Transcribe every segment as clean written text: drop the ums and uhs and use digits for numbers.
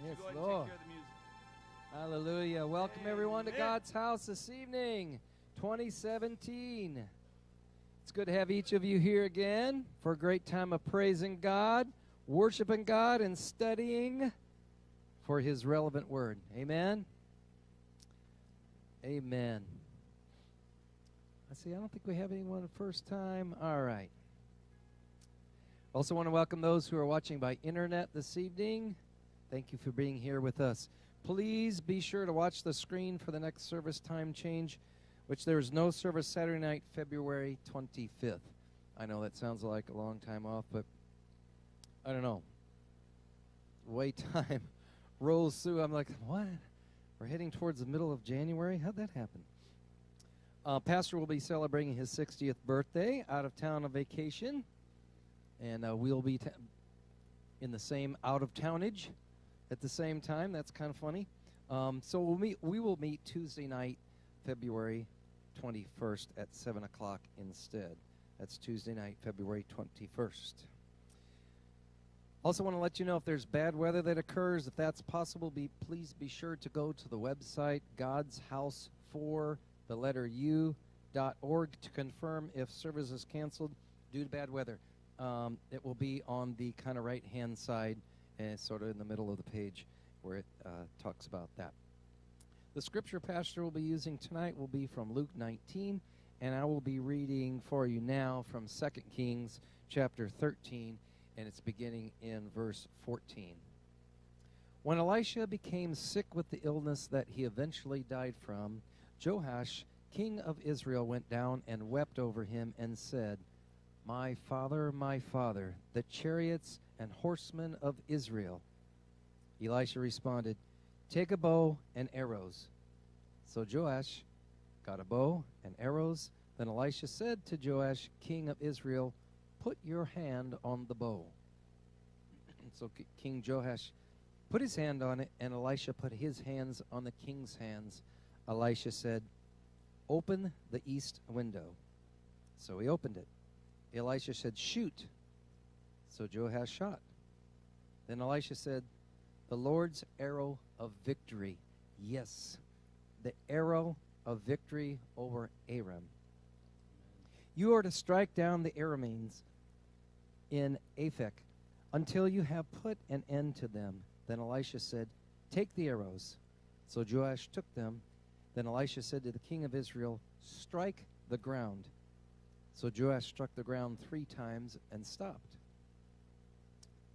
Yes, go ahead Lord. and take care of the music. Hallelujah. Welcome everyone to Amen. God's house this evening, 2017. It's good to have each of you here again for a great time of praising God, worshiping God, and studying for His relevant word. Amen? Amen. I don't think we have anyone the first time. All right. Also want to welcome those who are watching by internet this evening. Thank you for being here with us. Please be sure to watch the screen for the next service time change, which there is no service Saturday night, February 25th. I know that sounds like a long time off, but I don't know. The way time rolls through, I'm like, what? We're heading towards the middle of January? How'd that happen? Pastor will be celebrating his 60th birthday out of town on vacation, and we'll be in the same out-of-townage at the same time. That's kind of funny. So we will meet Tuesday night, February 21st at 7 o'clock instead. That's Tuesday night, February 21st. Also want to let you know if there's bad weather that occurs, if that's possible, please be sure to go to the website, godshouse4u.org, to confirm if service is canceled due to bad weather. It will be on the kind of right-hand side, and sort of in the middle of the page where it talks about that. The scripture Pastor will be using tonight will be from Luke 19, and I will be reading for you now from 2 Kings chapter 13, and it's beginning in verse 14. When Elisha became sick with the illness that he eventually died from, Joash, king of Israel, went down and wept over him and said, my father, the chariots and horsemen of Israel. Elisha responded, take a bow and arrows. So Joash got a bow and arrows. Then Elisha said to Joash, king of Israel, put your hand on the bow. So King Joash put his hand on it, and Elisha put his hands on the king's hands. Elisha said, open the east window. So he opened it. Elisha said, shoot. So Joash shot. Then Elisha said, the Lord's arrow of victory. Yes, the arrow of victory over Aram. You are to strike down the Arameans in Aphek until you have put an end to them. Then Elisha said, take the arrows. So Joash took them. Then Elisha said to the king of Israel, strike the ground. So Joash struck the ground 3 times and stopped.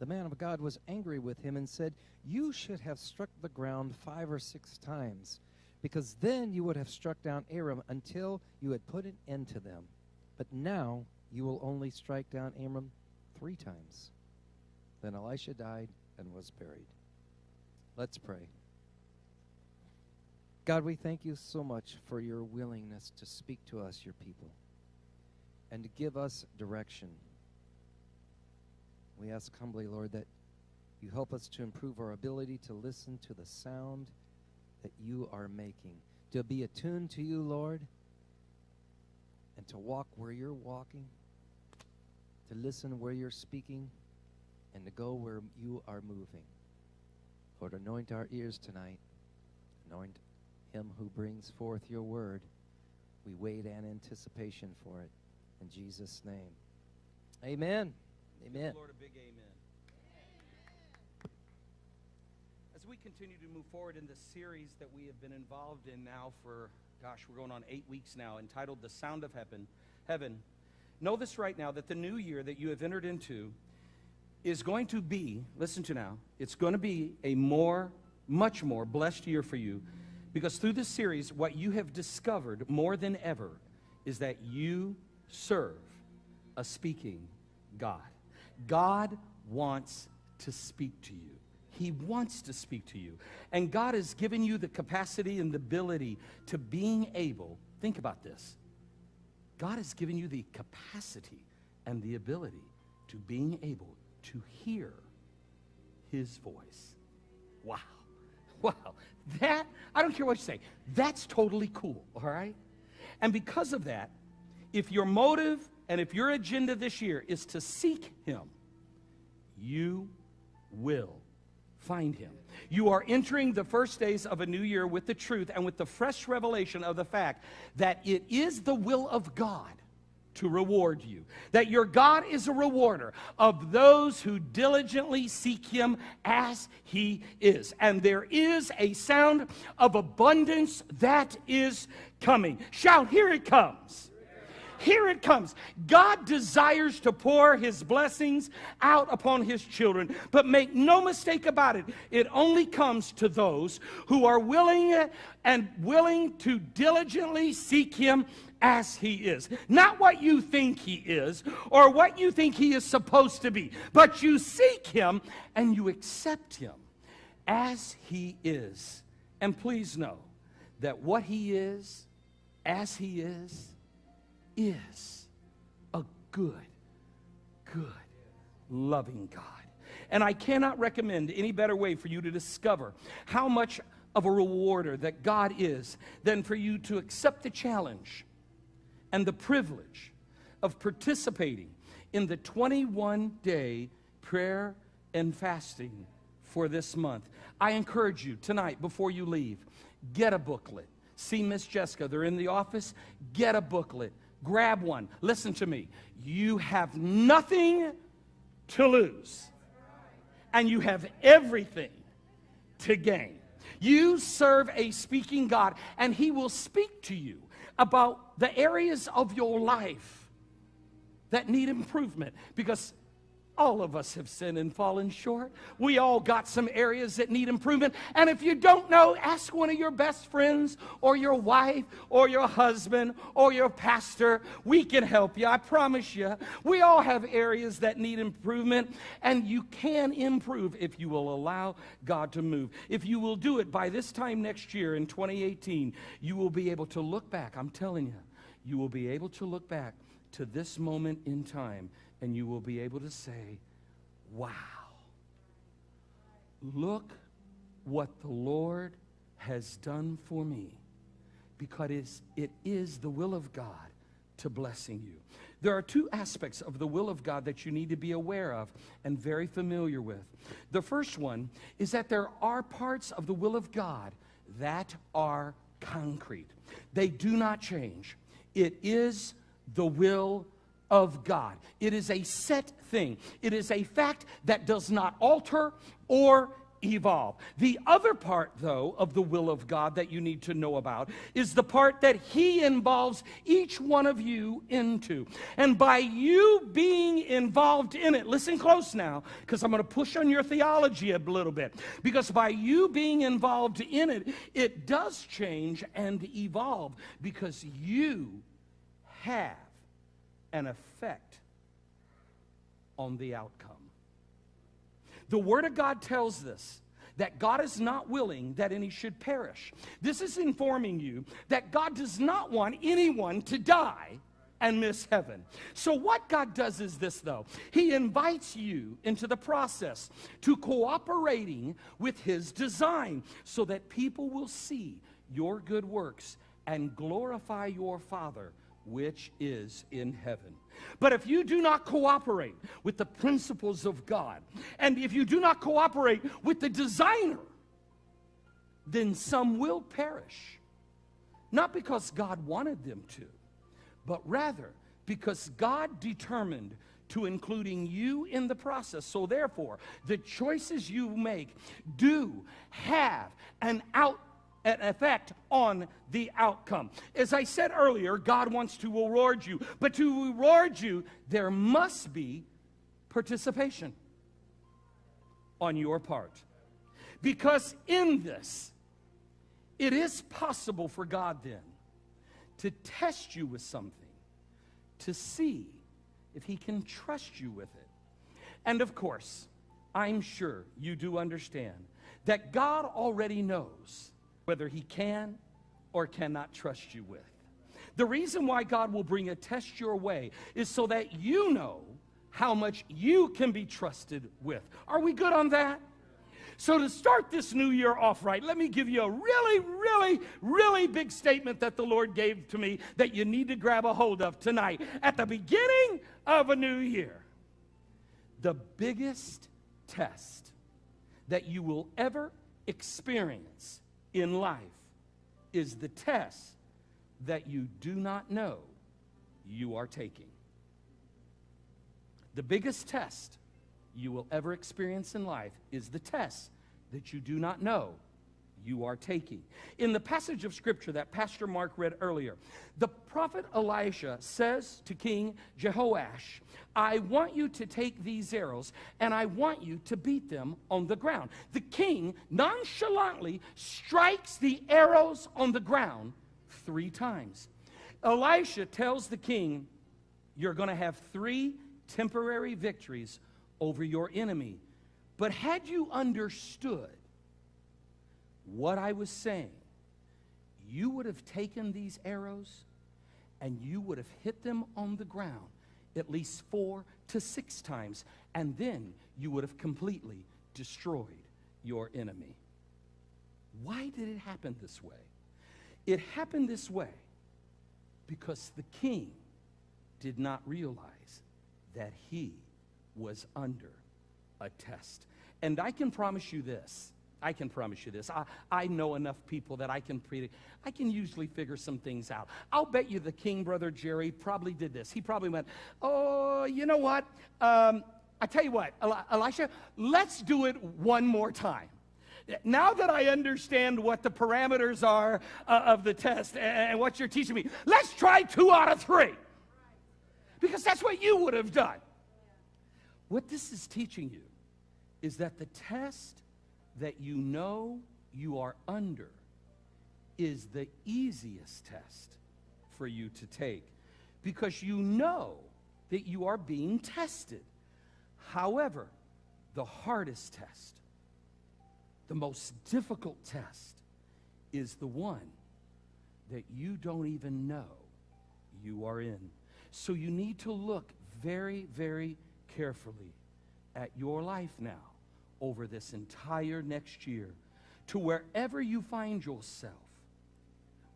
The man of God was angry with him and said, you should have struck the ground 5 or 6 times, because then you would have struck down Aram until you had put an end to them. But now you will only strike down Aram 3 times. Then Elisha died and was buried. Let's pray. God, we thank you so much for your willingness to speak to us, your people, and to give us direction. We ask humbly, Lord, that you help us to improve our ability to listen to the sound that you are making, to be attuned to you, Lord, and to walk where you're walking, to listen where you're speaking, and to go where you are moving. Lord, anoint our ears tonight. Anoint him who brings forth your word. We wait in anticipation for it. In Jesus' name. Amen. Amen. Give the Lord a big amen. As we continue to move forward in the series that we have been involved in now for, we're going on 8 weeks now, entitled The Sound of Heaven. Know this right now, that the new year that you have entered into is going to be, listen to now, it's going to be a much more blessed year for you, because through this series, what you have discovered more than ever is that you serve a speaking God. God wants to speak to you. He wants to speak to you. And God has given you the capacity and the ability to being able, think about this. God has given you the capacity and the ability to being able to hear his voice. Wow. Wow. That, I don't care what you say, that's totally cool, all right? And because of that, if your motive and if your agenda this year is to seek him, you will find him. You are entering the first days of a new year with the truth and with the fresh revelation of the fact that it is the will of God to reward you. That your God is a rewarder of those who diligently seek him as he is. And there is a sound of abundance that is coming. Shout, here it comes. Here it comes. God desires to pour his blessings out upon his children. But make no mistake about it, it only comes to those who are willing to diligently seek him as he is. Not what you think he is or what you think he is supposed to be, but you seek him and you accept him as he is. And please know that what he is, as he is a good, loving God. And I cannot recommend any better way for you to discover how much of a rewarder that God is than for you to accept the challenge and the privilege of participating in the 21-day prayer and fasting for this month. I encourage you tonight, before you leave, get a booklet. See Miss Jessica, they're in the office. Get a booklet. Grab one. Listen to me. You have nothing to lose, and you have everything to gain. You serve a speaking God, and he will speak to you about the areas of your life that need improvement, because all of us have sinned and fallen short. We all got some areas that need improvement. And if you don't know, ask one of your best friends or your wife or your husband or your pastor. We can help you. I promise you. We all have areas that need improvement, and you can improve if you will allow God to move. If you will do it by this time next year in 2018, you will be able to look back. I'm telling you, you will be able to look back to this moment in time, and you will be able to say, wow, look what the Lord has done for me, because it is the will of God to blessing you. There are two aspects of the will of God that you need to be aware of and very familiar with. The first one is that there are parts of the will of God that are concrete. They do not change. It is the will of God. It is a set thing. It is a fact that does not alter or evolve. The other part, though, of the will of God that you need to know about is the part that he involves each one of you into. And by you being involved in it, listen close now, because I'm going to push on your theology a little bit. Because by you being involved in it, it does change and evolve, because you have an effect on the outcome. The Word of God tells us that God is not willing that any should perish. This is informing you that God does not want anyone to die and miss heaven. So what God does is this, though. He invites you into the process to cooperating with his design so that people will see your good works and glorify your Father which is in heaven. But if you do not cooperate with the principles of God, and if you do not cooperate with the designer, then some will perish. Not because God wanted them to, but rather because God determined to including you in the process. So therefore, the choices you make do have an effect on the outcome. As I said earlier, God wants to reward you, but to reward you, there must be participation on your part. Because in this, it is possible for God then to test you with something, to see if he can trust you with it. And of course, I'm sure you do understand that God already knows whether he can or cannot trust you with. The reason why God will bring a test your way is so that you know how much you can be trusted with. Are we good on that? So to start this new year off right, let me give you a really big statement that the Lord gave to me that you need to grab a hold of tonight. At the beginning of a new year, the biggest test that you will ever experience in life is the test that you do not know you are taking. The biggest test you will ever experience in life is the test that you do not know you are taking. In the passage of Scripture that Pastor Mark read earlier, the prophet Elisha says to King Jehoash, I want you to take these arrows and I want you to beat them on the ground. The king nonchalantly strikes the arrows on the ground 3 times. Elisha tells the king, you're going to have 3 temporary victories over your enemy. But had you understood what I was saying, you would have taken these arrows and you would have hit them on the ground at least 4 to 6 times, and then you would have completely destroyed your enemy. Why did it happen this way? It happened this way because the king did not realize that he was under a test. And I can promise you this. I know enough people that I can usually figure some things out. I'll bet you the king, Brother Jerry, probably did this. He probably went, oh, you know what? I tell you what, Elisha, let's do it one more time. Now that I understand what the parameters are of the test and what you're teaching me, let's try 2 out of 3. Because that's what you would have done. What this is teaching you is that the test that you know you are under is the easiest test for you to take, because you know that you are being tested. However, the hardest test, the most difficult test, is the one that you don't even know you are in. So you need to look very, very carefully at your life now over this entire next year, to wherever you find yourself,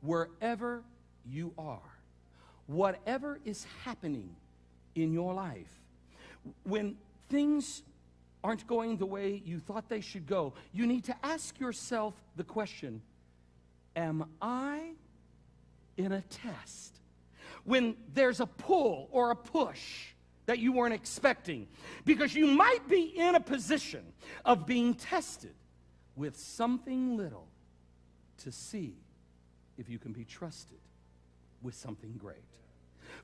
wherever you are, whatever is happening in your life. When things aren't going the way you thought they should go, you need to ask yourself the question, am I in a test? When there's a pull or a push that you weren't expecting, because you might be in a position of being tested with something little to see if you can be trusted with something great.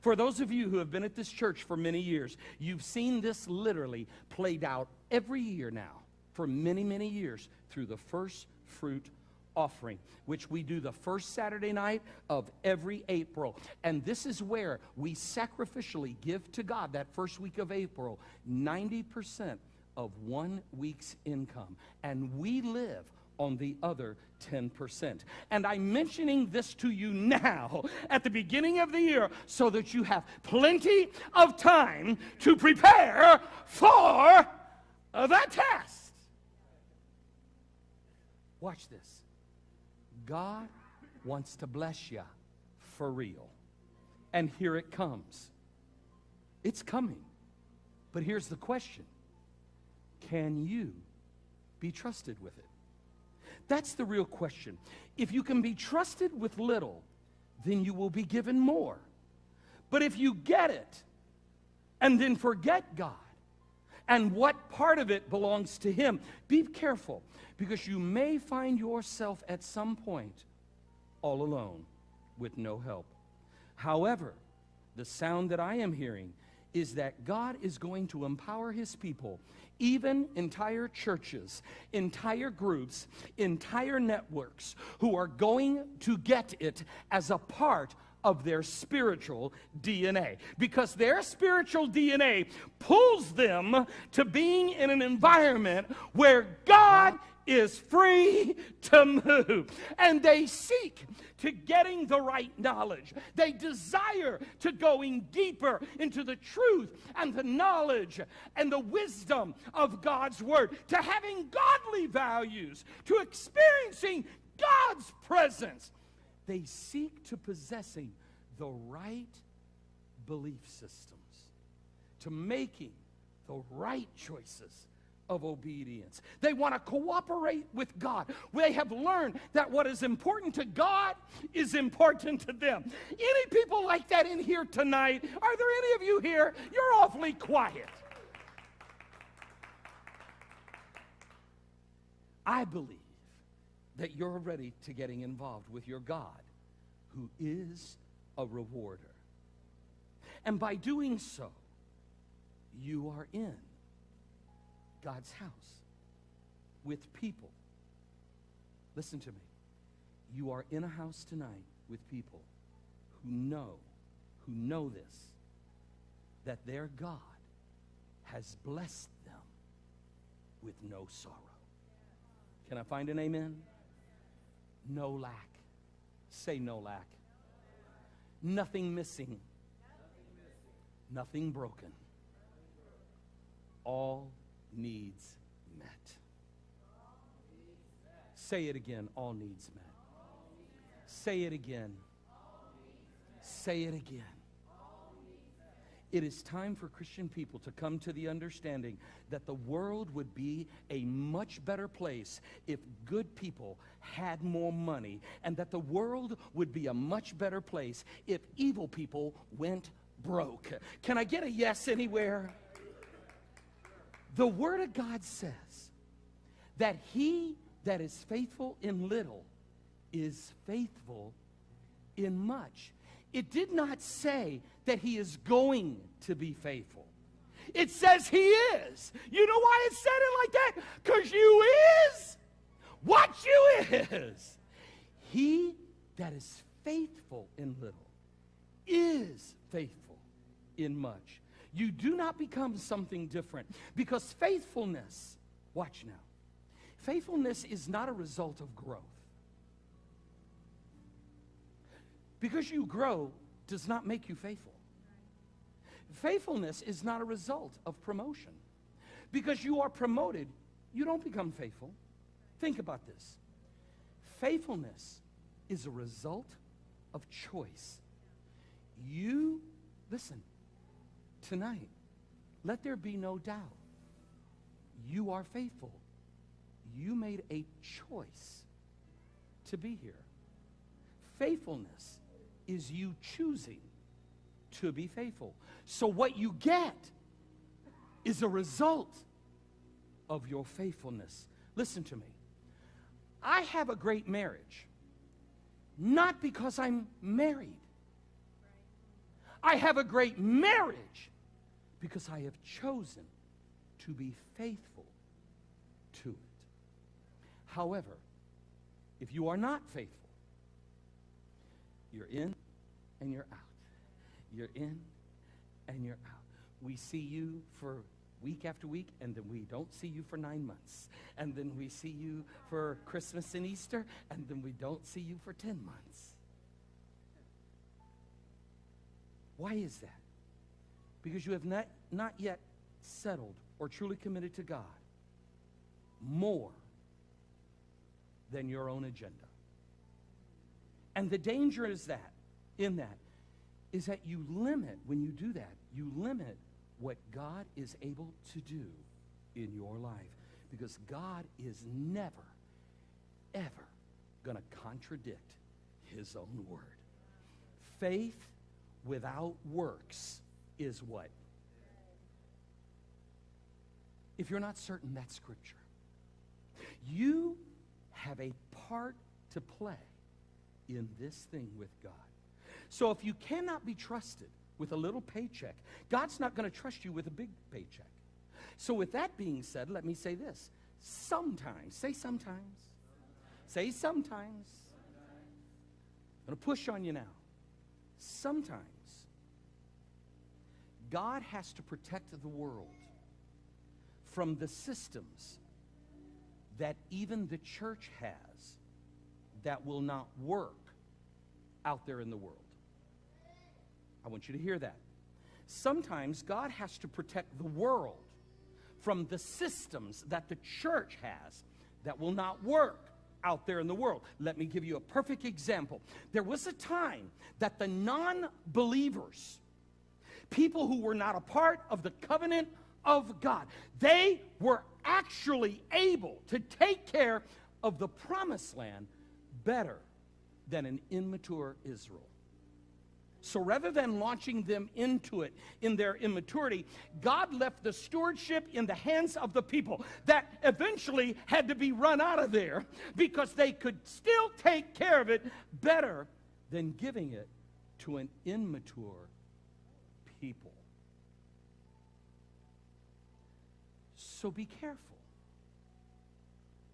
For those of you who have been at this church for many years, you've seen this literally played out every year now for many, many years through the first fruit offering, which we do the first Saturday night of every April. And this is where we sacrificially give to God that first week of April 90% of 1 week's income. And we live on the other 10%. And I'm mentioning this to you now at the beginning of the year so that you have plenty of time to prepare for that test. Watch this. God wants to bless you for real. And here it comes. It's coming. But here's the question. Can you be trusted with it? That's the real question. If you can be trusted with little, then you will be given more. But if you get it and then forget God and what part of it belongs to Him, be careful, because you may find yourself at some point all alone with no help. However, the sound that I am hearing is that God is going to empower His people, even entire churches, entire groups, entire networks, who are going to get it as a part of their spiritual DNA, because their spiritual DNA pulls them to being in an environment where God is free to move, and they seek to getting the right knowledge. They desire to going deeper into the truth and the knowledge and the wisdom of God's Word, to having godly values, to experiencing God's presence. They seek to possessing the right belief systems, to making the right choices of obedience. They want to cooperate with God. They have learned that what is important to God is important to them. Any people like that in here tonight? Are there any of you here? You're awfully quiet. I believe that you're ready to getting involved with your God, who is a rewarder. And by doing so, you are in God's house with people. Listen to me. You are in a house tonight with people who know this, that their God has blessed them with no sorrow. Can I find an amen? No lack. Say no lack. Nothing missing. Nothing broken. All needs met. Say it again. All needs met. Say it again. Say it again. It is time for Christian people to come to the understanding that the world would be a much better place if good people had more money, and that the world would be a much better place if evil people went broke. Can I get a yes anywhere? The Word of God says that he that is faithful in little is faithful in much. It did not say that he is going to be faithful. It says he is. You know why it said it like that? Because you is what you is. He that is faithful in little is faithful in much. You do not become something different, because faithfulness, watch now, faithfulness is not a result of growth. Because you grow does not make you faithful. Faithfulness is not a result of promotion. Because you are promoted, you don't become faithful. Think about this. Faithfulness is a result of choice. You, listen, tonight, let there be no doubt. You are faithful. You made a choice to be here. Faithfulness is you choosing to be faithful. So what you get is a result of your faithfulness. Listen to me. I have a great marriage, not because I'm married. I have a great marriage because I have chosen to be faithful to it. However, if you are not faithful, you're in and you're out. You're in and you're out. We see you for week after week, and then we don't see you for 9 months. And then we see you for Christmas and Easter, and then we don't see you for 10 months. Why is that? Because you have not yet settled or truly committed to God more than your own agenda. And the danger is that, in that, is that you limit, when you do that, you limit what God is able to do in your life. Because God is never, ever going to contradict his own word. Faith without works is what? If you're not certain, that's Scripture. You have a part to play in this thing with God. So if you cannot be trusted with a little paycheck, God's not going to trust you with a big paycheck. So with that being said, let me say this. Sometimes, say sometimes. Say sometimes. I'm going to push on you now. Sometimes God has to protect the world from the systems that even the church has that will not work out there in the world. I want you to hear that. Sometimes God has to protect the world from the systems that the church has that will not work out there in the world. Let me give you a perfect example. There was a time that the non-believers, people who were not a part of the covenant of God. They were actually able to take care of the promised land better than an immature Israel. So rather than launching them into it in their immaturity, God left the stewardship in the hands of the people that eventually had to be run out of there because they could still take care of it better than giving it to an immature people. So be careful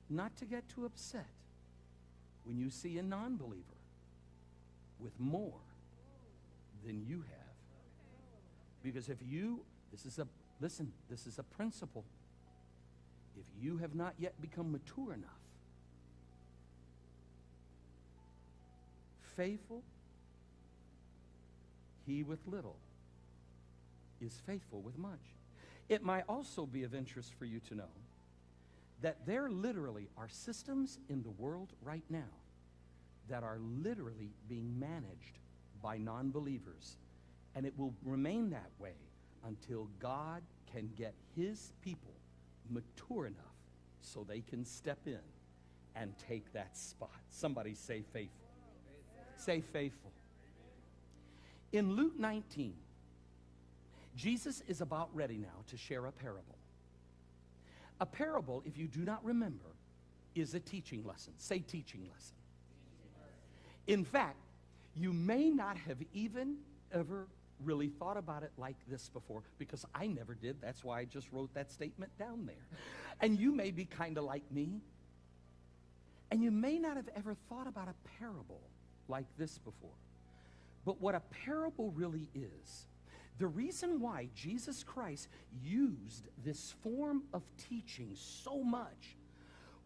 not to get too upset when you see a non-believer with more than you have. Because if you, this is a principle. If you have not yet become mature enough, faithful, he with little is faithful with much. It might also be of interest for you to know that there literally are systems in the world right now that are literally being managed by non-believers, and it will remain that way until God can get his people mature enough so they can step in and take that spot. Somebody say faithful. Say faithful. In Luke 19, Jesus is about ready now to share a parable. A parable, if you do not remember, is a teaching lesson. Say teaching lesson. In fact, you may not have even ever really thought about it like this before, because I never did. That's why I just wrote that statement down there. And you may be kind of like me, and you may not have ever thought about a parable like this before. But what a parable really is, the reason why Jesus Christ used this form of teaching so much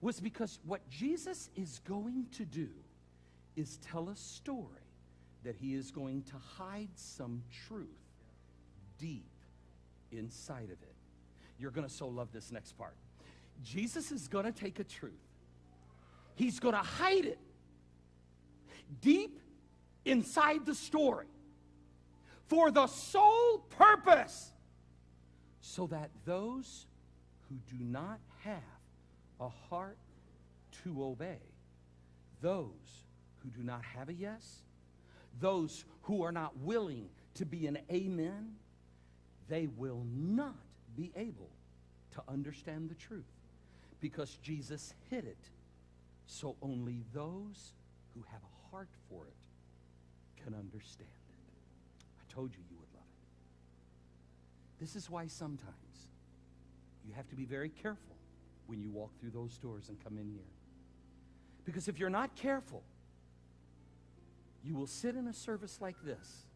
was because what Jesus is going to do is tell a story that he is going to hide some truth deep inside of it. You're going to so love this next part. Jesus is going to take a truth. He's going to hide it deep inside the story for the sole purpose so that those who do not have a heart to obey, those who do not have a yes, those who are not willing to be an amen, they will not be able to understand the truth because Jesus hid it so only those who have a heart for it can understand it. I told you you would love it. This is why sometimes you have to be very careful when you walk through those doors and come in here. Because if you're not careful, you will sit in a service like this,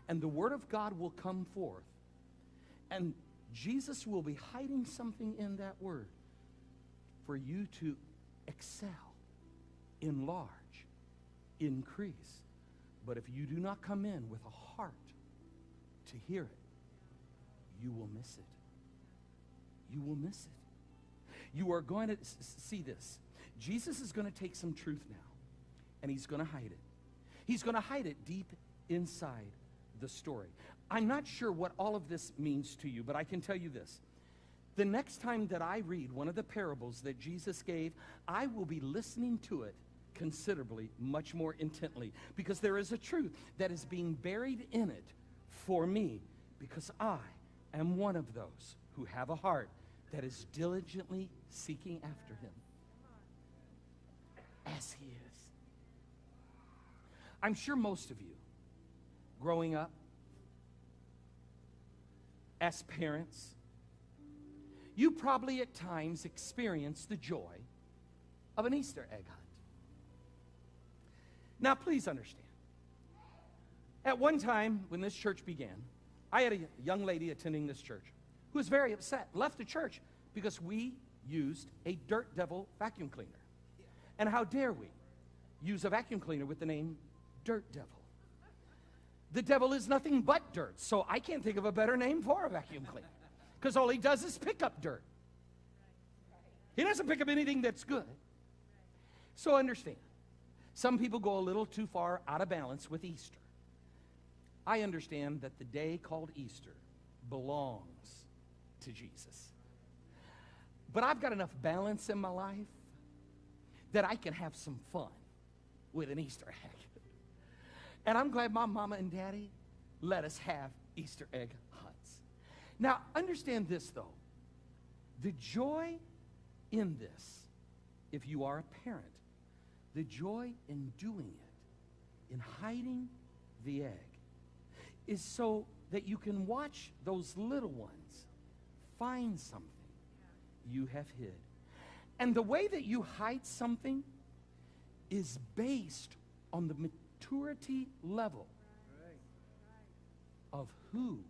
and the Word of God will come forth, and Jesus will be hiding something in that Word for you to excel, enlarge, increase. But if you do not come in with a heart to hear it, you will miss it. You will miss it. You are going to see this. Jesus is going to take some truth now, and he's going to hide it. He's going to hide it deep inside the story. I'm not sure what all of this means to you, but I can tell you this. The next time that I read one of the parables that Jesus gave, I will be listening to it considerably, much more intently, because there is a truth that is being buried in it for me, because I am one of those who have a heart that is diligently seeking after him as he is. I'm sure most of you, growing up, as parents, you probably at times experienced the joy of an Easter egg hunt. Now, please understand, at one time when this church began, I had a young lady attending this church who was very upset, left the church because we used a Dirt Devil vacuum cleaner. And how dare we use a vacuum cleaner with the name Dirt Devil? The devil is nothing but dirt, so I can't think of a better name for a vacuum cleaner, because all he does is pick up dirt. He doesn't pick up anything that's good. So understand, some people go a little too far out of balance with Easter. I understand that the day called Easter belongs to Jesus. But I've got enough balance in my life that I can have some fun with an Easter egg. And I'm glad my mama and daddy let us have Easter egg hunts. Now, understand this, though. The joy in this, if you are a parent, the joy in doing it, in hiding the egg, is so that you can watch those little ones find something you have hid. And the way that you hide something is based on the maturity level of who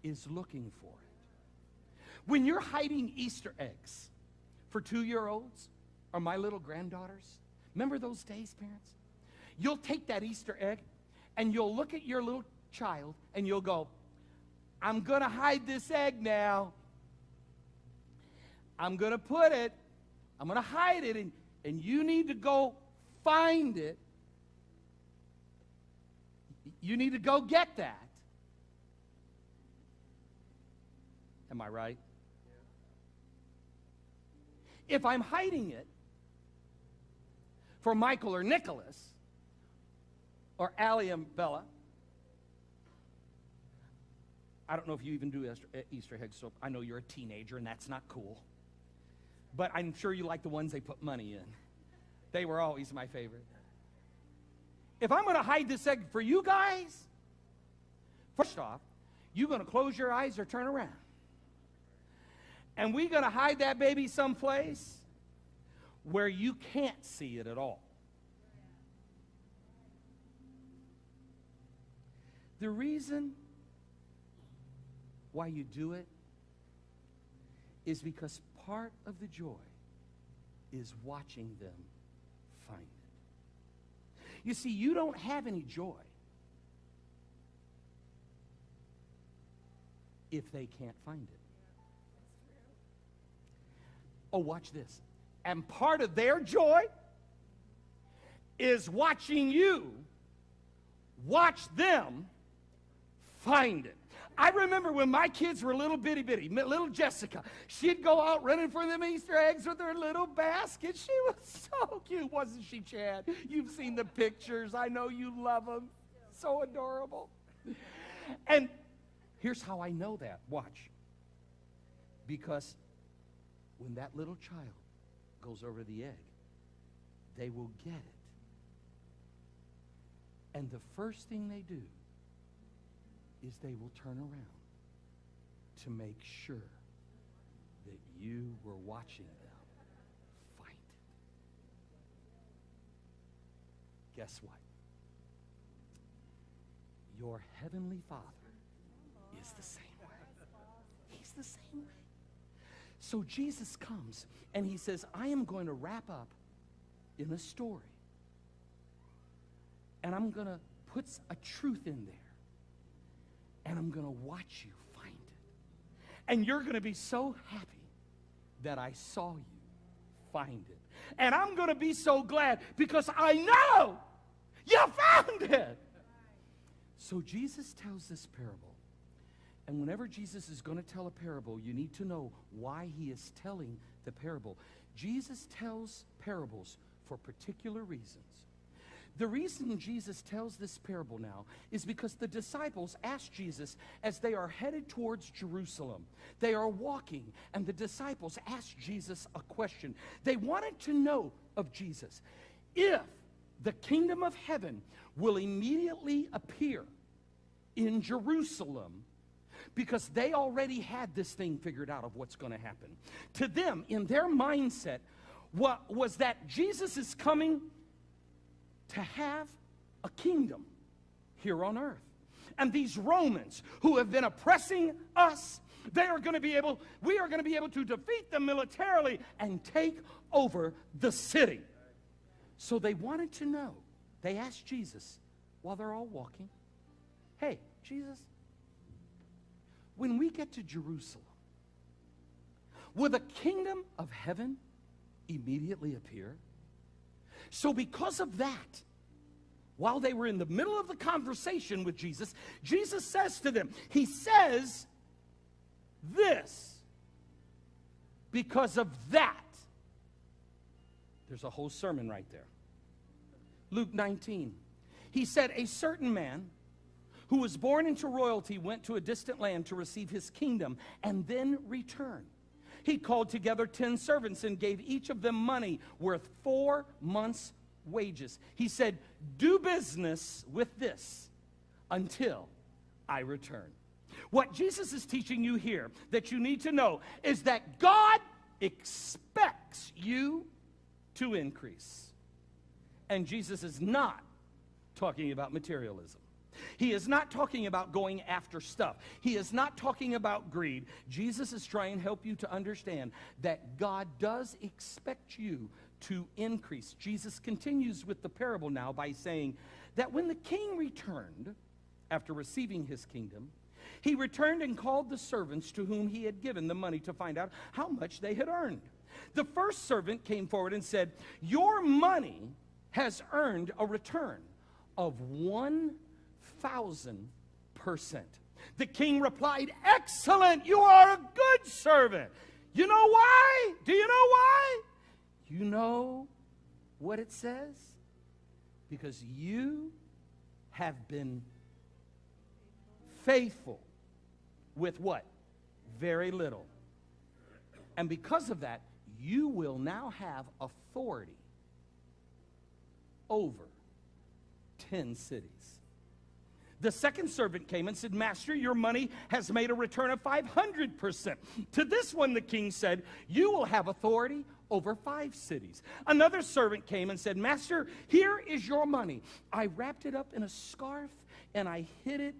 is looking for it. When you're hiding Easter eggs for 2-year-olds or my little granddaughters, remember those days, parents? You'll take that Easter egg and you'll look at your little child and you'll go, I'm going to hide this egg now. I'm going to hide it, and you need to go find it. You need to go get that. Am I right? Yeah. If I'm hiding it for Michael or Nicholas or Allie and Bella, I don't know if you even do Easter egg soap. I know you're a teenager, and that's not cool. But I'm sure you like the ones they put money in. They were always my favorite. If I'm going to hide this egg for you guys, first off, you're going to close your eyes or turn around. And we're going to hide that baby someplace where you can't see it at all. The reason why you do it is because part of the joy is watching them find it. You see, you don't have any joy if they can't find it. Oh, watch this. And part of their joy is watching you watch them find it. I remember when my kids were little bitty, little Jessica, she'd go out running for them Easter eggs with her little basket. She was so cute, wasn't she, Chad? You've seen the pictures. I know you love them. So adorable. And here's how I know that. Watch. Because when that little child goes over the egg, they will get it. And the first thing they do is they will turn around to make sure that you were watching them find it. Guess what? Your heavenly Father is the same way. He's the same way. So Jesus comes and he says, I am going to wrap up in a story. And I'm going to put a truth in there. And I'm going to watch you find it. And you're going to be so happy that I saw you find it. And I'm going to be so glad because I know you found it. So Jesus tells this parable. And whenever Jesus is going to tell a parable, you need to know why he is telling the parable. Jesus tells parables for particular reasons. The reason Jesus tells this parable now is because the disciples asked Jesus as they are headed towards Jerusalem. They are walking, and the disciples asked Jesus a question. They wanted to know of Jesus if the kingdom of heaven will immediately appear in Jerusalem, because they already had this thing figured out of what's going to happen. To them, in their mindset, what was that Jesus is coming to have a kingdom here on earth. And these Romans who have been oppressing us, we are going to be able to defeat them militarily and take over the city. So they wanted to know. They asked Jesus while they're all walking, hey, Jesus, when we get to Jerusalem, will the kingdom of heaven immediately appear? So because of that, while they were in the middle of the conversation with Jesus, Jesus says to them, he says this, because of that. There's a whole sermon right there. Luke 19. He said, a certain man who was born into royalty went to a distant land to receive his kingdom and then return. He called together 10 servants and gave each of them money worth 4 months' wages. He said, do business with this until I return. What Jesus is teaching you here that you need to know is that God expects you to increase. And Jesus is not talking about materialism. He is not talking about going after stuff. He is not talking about greed. Jesus is trying to help you to understand that God does expect you to increase. Jesus continues with the parable now by saying that when the king returned after receiving his kingdom, he returned and called the servants to whom he had given the money to find out how much they had earned. The first servant came forward and said, your money has earned a return of 1,000%. The king replied, excellent, you are a good servant. You know why? Do you know why? You know what it says? Because you have been faithful with what? Very little. And because of that, you will now have authority over 10 cities. The second servant came and said, Master, your money has made a return of 500%. To this one, the king said, you will have authority over 5 cities. Another servant came and said, Master, here is your money. I wrapped it up in a scarf and I hid it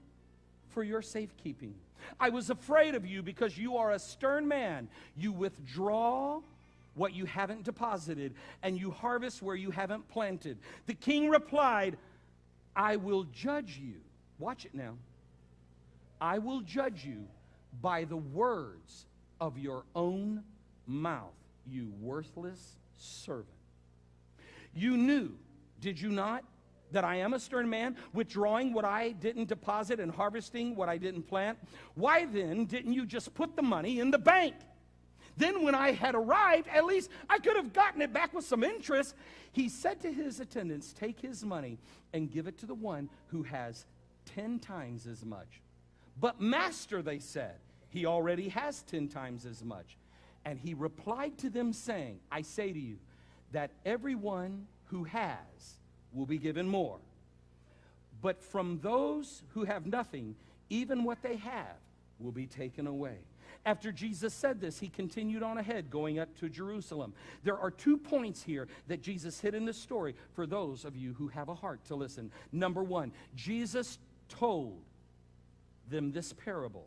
for your safekeeping. I was afraid of you because you are a stern man. You withdraw what you haven't deposited, and you harvest where you haven't planted. The king replied, I will judge you. Watch it now. I will judge you by the words of your own mouth, you worthless servant. You knew, did you not, that I am a stern man, withdrawing what I didn't deposit and harvesting what I didn't plant? Why then didn't you just put the money in the bank? Then when I had arrived, at least I could have gotten it back with some interest. He said to his attendants, take his money and give it to the one who has 10 times as much. But master, they said, he already has 10 times as much. And he replied to them saying, I say to you that everyone who has will be given more. But from those who have nothing, even what they have will be taken away. After Jesus said this, he continued on ahead, going up to Jerusalem. There are 2 points here that Jesus hit in this story for those of you who have a heart to listen. Number 1, Jesus told them this parable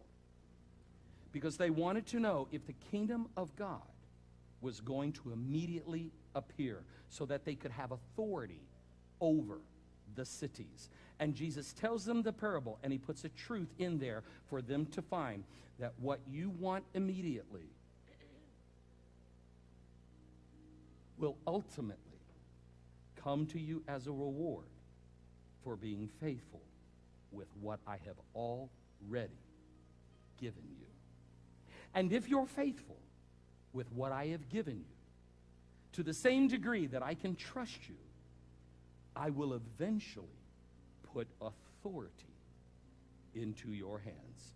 because they wanted to know if the kingdom of God was going to immediately appear so that they could have authority over the cities. And Jesus tells them the parable, and he puts a truth in there for them to find that what you want immediately will ultimately come to you as a reward for being faithful with what I have already given you. And if you're faithful with what I have given you, to the same degree that I can trust you, I will eventually put authority into your hands.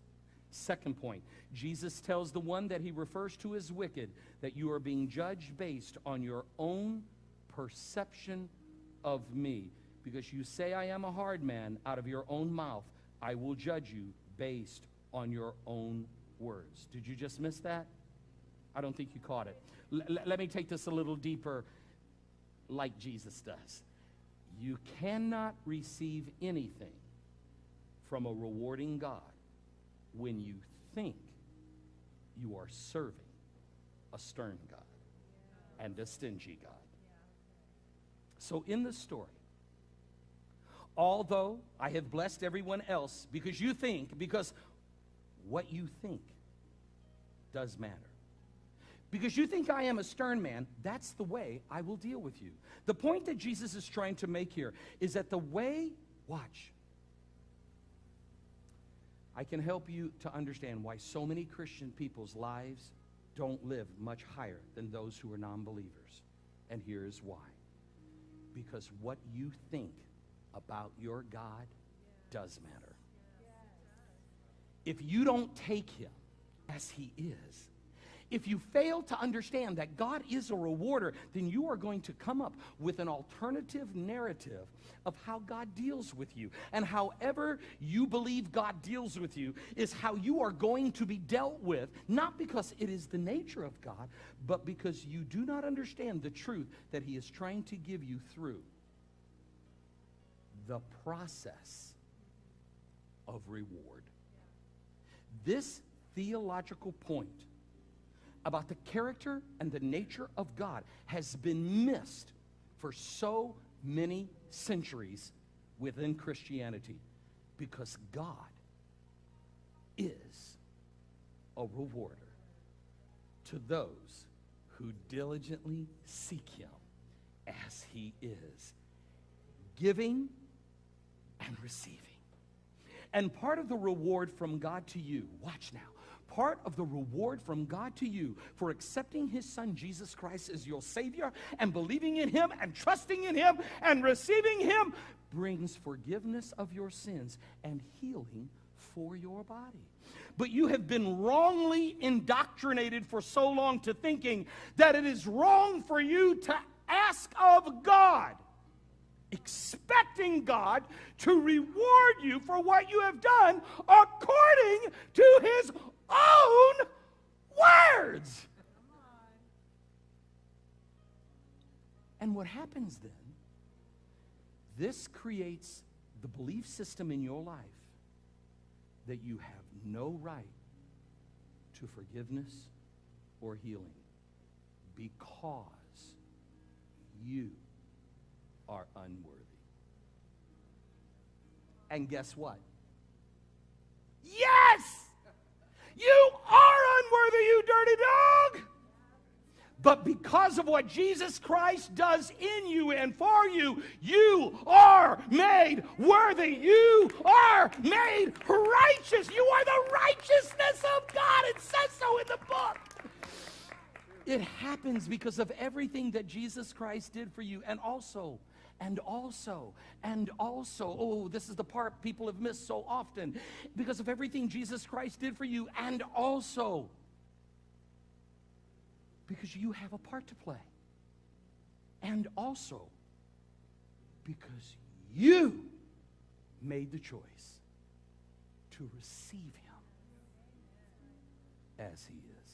Second point, Jesus tells the one that he refers to as wicked that you are being judged based on your own perception of me. Because you say I am a hard man, out of your own mouth, I will judge you based on your own words. Did you just miss that? I don't think you caught it. Let me take this a little deeper like Jesus does. You cannot receive anything from a rewarding God when you think you are serving a stern God and a stingy God. So in the story, although I have blessed everyone else because what you think does matter. Because you think I am a stern man, that's the way I will deal with you. The point that Jesus is trying to make here is that the way I can help you to understand why so many Christian people's lives don't live much higher than those who are non-believers. And here's why. Because what you think about your God does matter. If you don't take him as he is, if you fail to understand that God is a rewarder, then you are going to come up with an alternative narrative of how God deals with you. And however you believe God deals with you is how you are going to be dealt with, not because it is the nature of God, but because you do not understand the truth that he is trying to give you through the process of reward. This theological point about the character and the nature of God has been missed for so many centuries within Christianity, because God is a rewarder to those who diligently seek him as he is, giving and receiving. And part of the reward from God to you, watch now, part of the reward from God to you for accepting his son Jesus Christ as your Savior and believing in him and trusting in him and receiving him brings forgiveness of your sins and healing for your body. But you have been wrongly indoctrinated for so long to thinking that it is wrong for you to ask of God, expecting God to reward you for what you have done according to his own words. And what happens then, this creates the belief system in your life that you have no right to forgiveness or healing because you are unworthy. And guess what? Yes! You are unworthy, you dirty dog! But because of what Jesus Christ does in you and for you, you are made worthy. You are made righteous. You are the righteousness of God. It says so in the book. It happens because of everything that Jesus Christ did for you. And also, oh, this is the part people have missed so often. Because of everything Jesus Christ did for you, and also because you have a part to play. And also because you made the choice to receive him as he is.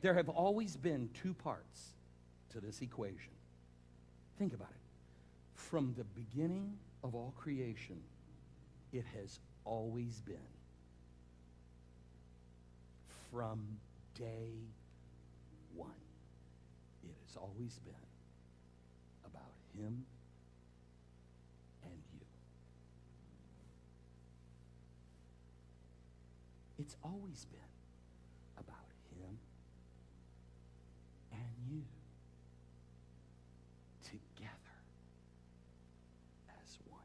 There have always been two parts to this equation. Think about it. From the beginning of all creation, it has always been. From day one, it has always been about him and you. It's always been about him and you together as one.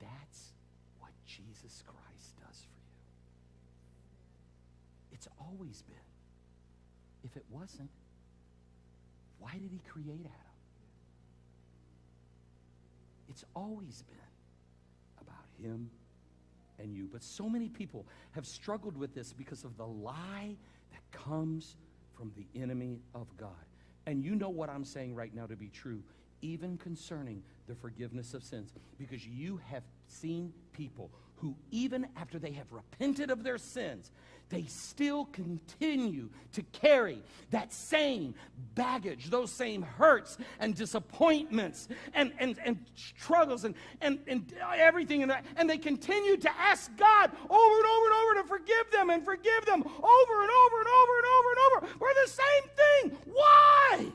That's what Jesus Christ does for you. It's always been. If it wasn't, why did he create Adam? It's always been about him and you. But so many people have struggled with this because of the lie that comes from the enemy of God. And you know what I'm saying right now to be true, even concerning the forgiveness of sins, because you have seen people who, even after they have repented of their sins, they still continue to carry that same baggage, those same hurts and disappointments and struggles and everything. And they continue to ask God over and over and over to forgive them over and over and over and over and over for the same thing. Why?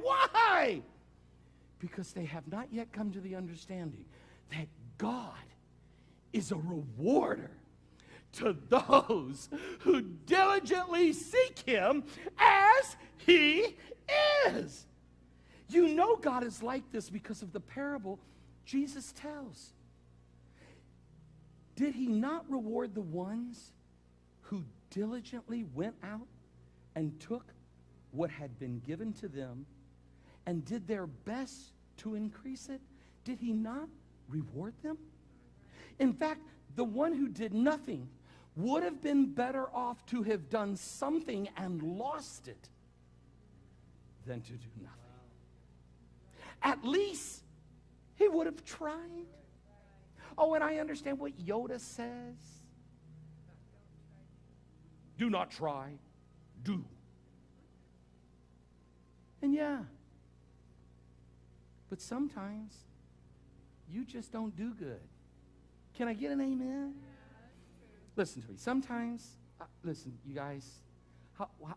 Why? Because they have not yet come to the understanding that God is a rewarder to those who diligently seek him as he is. You know God is like this because of the parable Jesus tells. Did he not reward the ones who diligently went out and took what had been given to them and did their best to increase it? Did he not reward them? In fact, the one who did nothing would have been better off to have done something and lost it than to do nothing. At least he would have tried. Oh, and I understand what Yoda says. Do not try, do. And yeah, but sometimes you just don't do good. Can I get an amen? Listen to me. Sometimes, listen, you guys,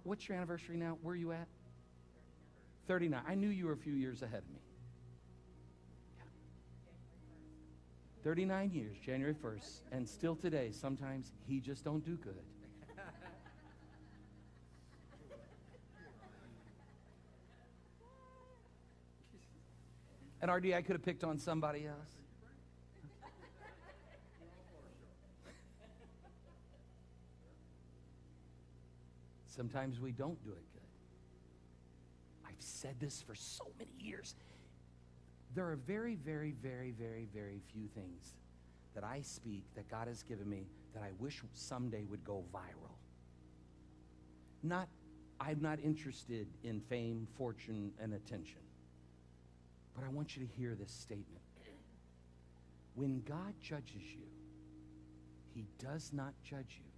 what's your anniversary now? Where are you at? 39. I knew you were a few years ahead of me. 39 years, January 1st, and still today, sometimes he just don't do good. And RD, I could have picked on somebody else. Sometimes we don't do it good. I've said this for so many years. There are very, very, very, very, very few things that I speak that God has given me that I wish someday would go viral. I'm not interested in fame, fortune, and attention. But I want you to hear this statement. When God judges you, he does not judge you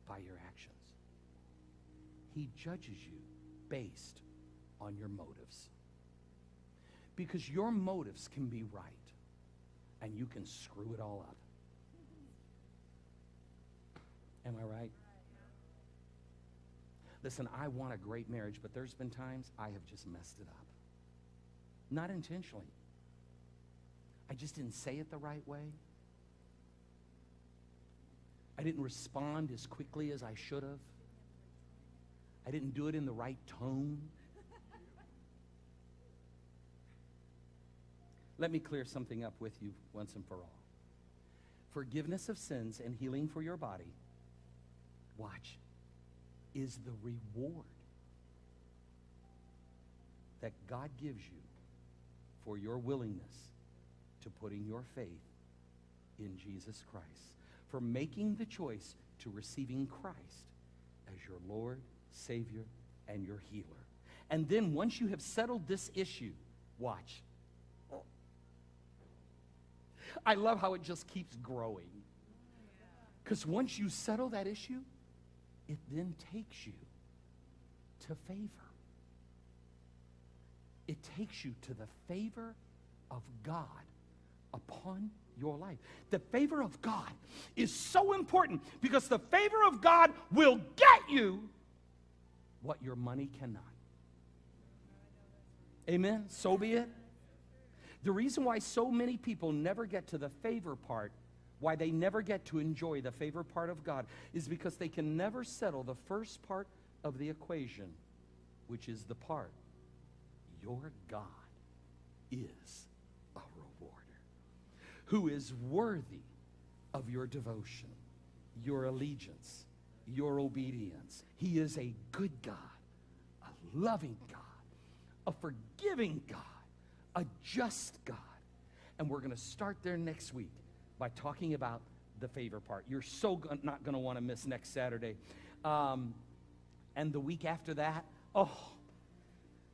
by your actions. He judges you based on your motives. Because your motives can be right, and you can screw it all up. Am I right? Listen, I want a great marriage, but there's been times I have just messed it up. Not intentionally. I just didn't say it the right way. I didn't respond as quickly as I should have. I didn't do it in the right tone. Let me clear something up with you once and for all. Forgiveness of sins and healing for your body, watch, is the reward that God gives you for your willingness to putting your faith in Jesus Christ, for making the choice to receiving Christ as your Lord, Savior, and your healer. And then once you have settled this issue, watch. I love how it just keeps growing. Because once you settle that issue, it then takes you to favor. It takes you to the favor of God upon your life. The favor of God is so important because the favor of God will get you what your money cannot. Amen? So be it. The reason why so many people never get to the favor part, why they never get to enjoy the favor part of God, is because they can never settle the first part of the equation, which is the part. Your God is a rewarder who is worthy of your devotion, your allegiance, your obedience. He is a good God, a loving God, a forgiving God, a just God. And we're going to start there next week by talking about the favor part. You're so not going to want to miss next Saturday. And the week after that, oh,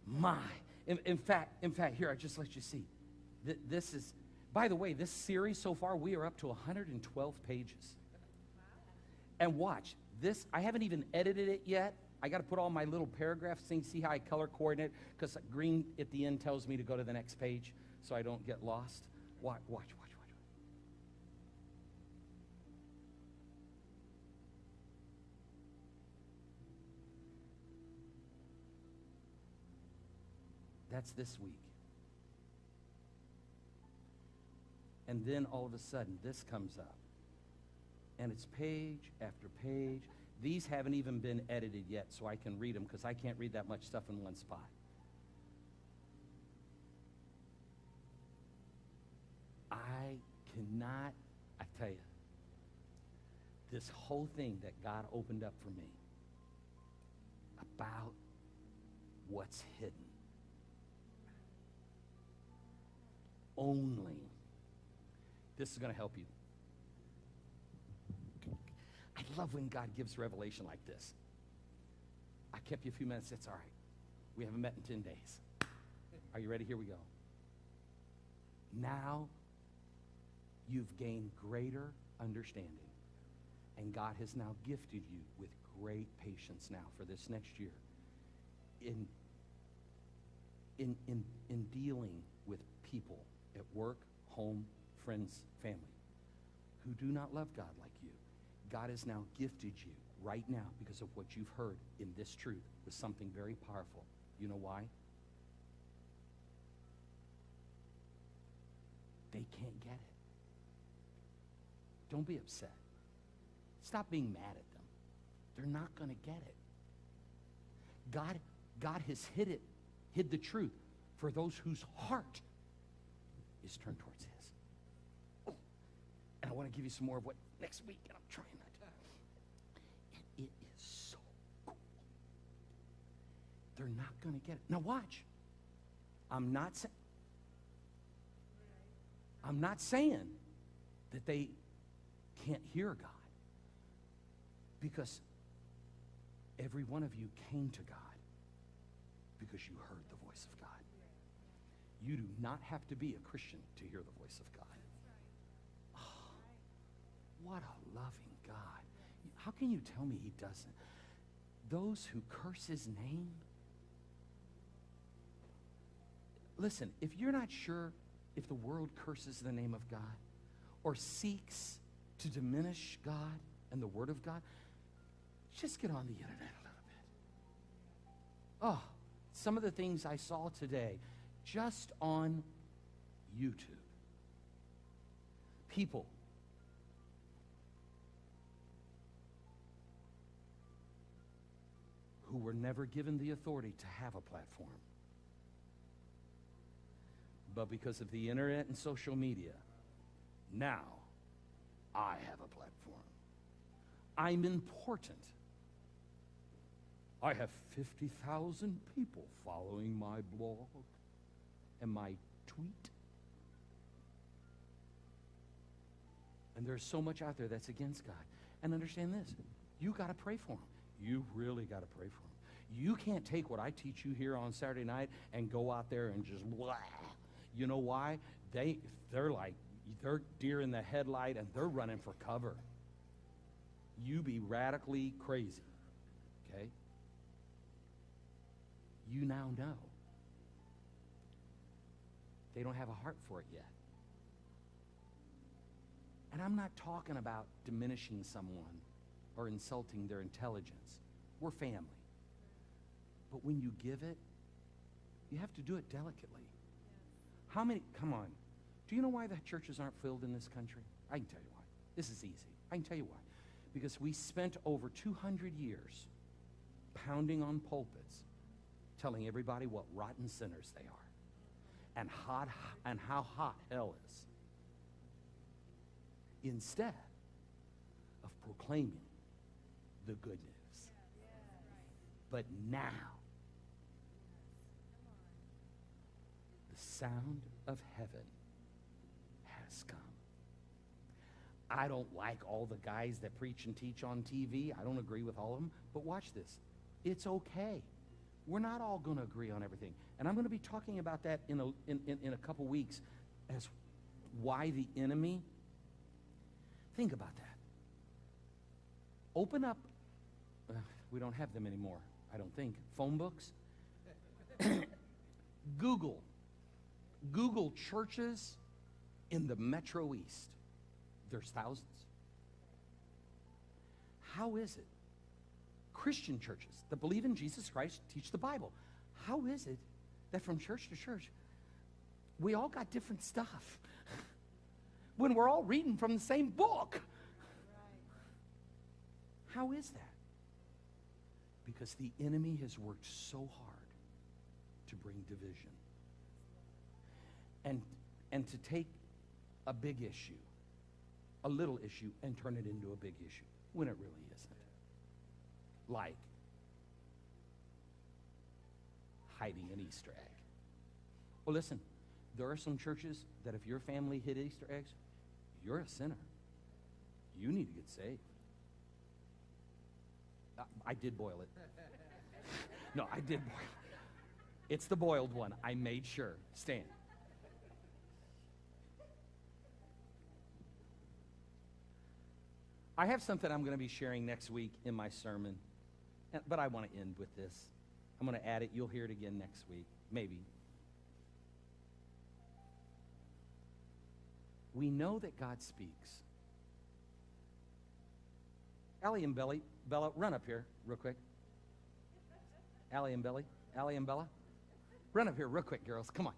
my. In fact, here, I just let you see. This is, by the way, this series so far, we are up to 112 pages. And watch, this, I haven't even edited it yet. I got to put all my little paragraphs, see how I color coordinate, because green at the end tells me to go to the next page so I don't get lost. Watch. That's this week. And then all of a sudden, this comes up. And it's page after page. These haven't even been edited yet, so I can read them, because I can't read that much stuff in one spot. I tell you, this whole thing that God opened up for me about what's hidden. Only. This is going to help you. I love when God gives revelation like this. I kept you a few minutes. It's all right. We haven't met in 10 days. Are you ready? Here we go. Now you've gained greater understanding. And God has now gifted you with great patience now for this next year in dealing with people at work, home, friends, family who do not love God like you. God has now gifted you right now because of what you've heard in this truth with something very powerful. You know why? They can't get it. Don't be upset. Stop being mad at them. They're not going to get it. God has hid the truth for those whose heart is turned towards his. Oh, and I want to give you some more of what next week, and I'm trying not to. And it is so cool. They're not going to get it. Now watch. I'm not saying that they can't hear God. Because every one of you came to God because you heard the voice of God. You do not have to be a Christian to hear the voice of God. Oh, what a loving God. How can you tell me he doesn't? Those who curse his name. Listen, if you're not sure if the world curses the name of God or seeks to diminish God and the word of God, just get on the internet a little bit. Oh, some of the things I saw today just on YouTube. People who were never given the authority to have a platform. But because of the internet and social media, now I have a platform. I'm important. I have 50,000 people following my blog and my tweet. And there's so much out there that's against God. And understand this, you got to pray for them. You really got to pray for them. You can't take what I teach you here on Saturday night and go out there and just blah. You know why? They're deer in the headlight and they're running for cover. You be radically crazy, okay? You now know. They don't have a heart for it yet. And I'm not talking about diminishing someone or insulting their intelligence. We're family. But when you give it, you have to do it delicately. How many, come on, do you know why the churches aren't filled in this country? I can tell you why. This is easy. I can tell you why. Because we spent over 200 years pounding on pulpits, telling everybody what rotten sinners they are, and how hot hell is, instead of proclaiming the good news. But now, the sound of heaven has come. I don't like all the guys that preach and teach on TV. I don't agree with all of them. But watch this. It's okay. We're not all going to agree on everything. And I'm going to be talking about that in a couple weeks as why the enemy. Think about that. Open up. We don't have them anymore, I don't think. Phone books. Google churches in the Metro East. There's thousands. How is it? Christian churches that believe in Jesus Christ teach the Bible. How is it that from church to church, we all got different stuff when we're all reading from the same book? How is that? Because the enemy has worked so hard to bring division. And to take a big issue, a little issue, and turn it into a big issue. when it really isn't. Like hiding an Easter egg. Well, listen, there are some churches that if your family hid Easter eggs, you're a sinner. You need to get saved. I did boil it. No, I did boil it. It's the boiled one. I made sure. Stand. I have something I'm going to be sharing next week in my sermon, but I want to end with this. I'm going to add it. You'll hear it again next week, maybe. We know that God speaks. Allie and Bella, run up here real quick. Allie and Bella, run up here real quick, girls. Come on,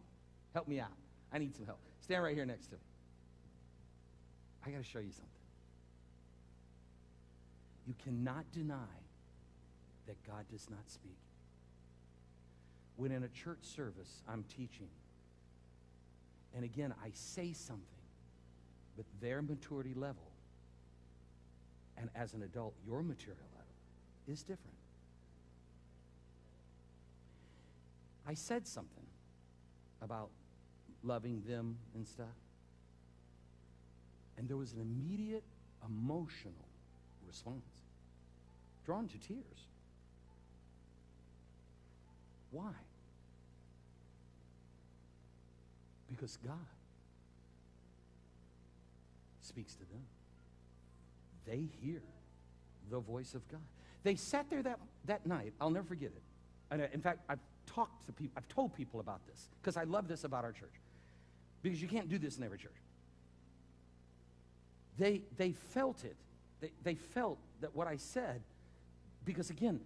help me out. I need some help. Stand right here next to me. I got to show you something. You cannot deny that God does not speak. When in a church service I'm teaching, and again, I say something, but their maturity level, and as an adult, your material level, is different. I said something about loving them and stuff, and there was an immediate emotional response, drawn to tears. Why? Because God speaks to them. They hear the voice of God. They sat there that night. I'll never forget it. And in fact, I've talked to people, I've told people about this because I love this about our church. Because you can't do this in every church. They felt it. They felt that what I said, because again,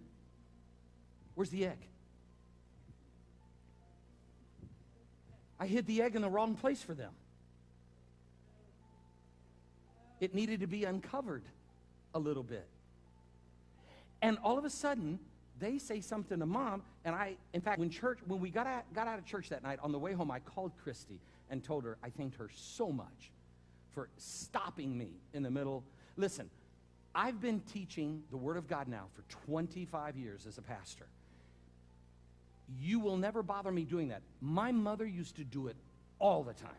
where's the egg? I hid the egg in the wrong place for them. It needed to be uncovered a little bit. And all of a sudden, they say something to Mom, and in fact, when we got out of church that night, on the way home, I called Christy and told her I thanked her so much for stopping me in the middle. Listen, I've been teaching the Word of God now for 25 years as a pastor. You will never bother me doing that. My mother used to do it all the time.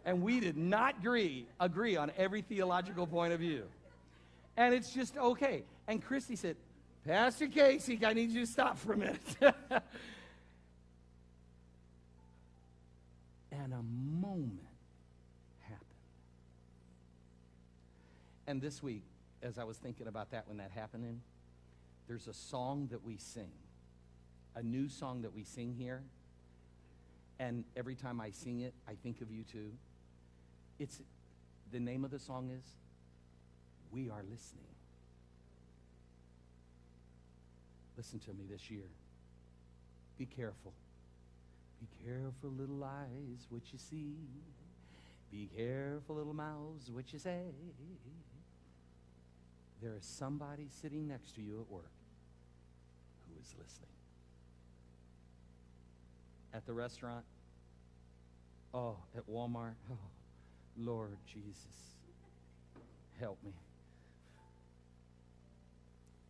And we did not agree on every theological point of view. And it's just okay. And Christy said, Pastor Casey, I need you to stop for a minute. And a moment happened. And this week, as I was thinking about that when that happened, there's a song that we sing, a new song that we sing here. And every time I sing it, I think of you too. The name of the song is We Are Listening. Listen to me this year. Be careful. Be careful, little eyes, what you see. Be careful, little mouths, what you say. There is somebody sitting next to you at work who is listening. At the restaurant. Oh, at Walmart. Oh, Lord Jesus, help me.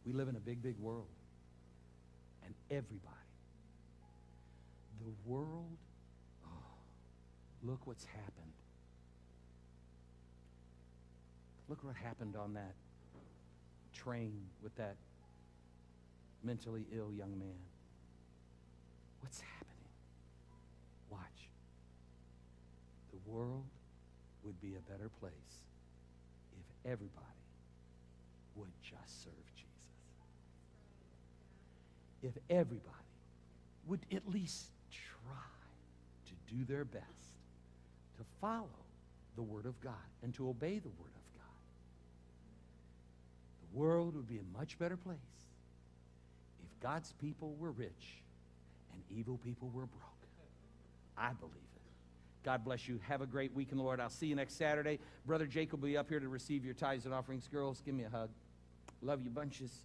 We live in a big, big world. And everybody. The world, look what's happened. Look what happened on that train with that mentally ill young man. What's happening? Watch. The world would be a better place if everybody would just serve Jesus. If everybody would at least try to do their best to follow the Word of God and to obey the Word of God. The world would be a much better place if God's people were rich and evil people were broke. I believe it. God bless you. Have a great week in the Lord. I'll see you next Saturday. Brother Jacob will be up here to receive your tithes and offerings. Girls, give me a hug. Love you bunches.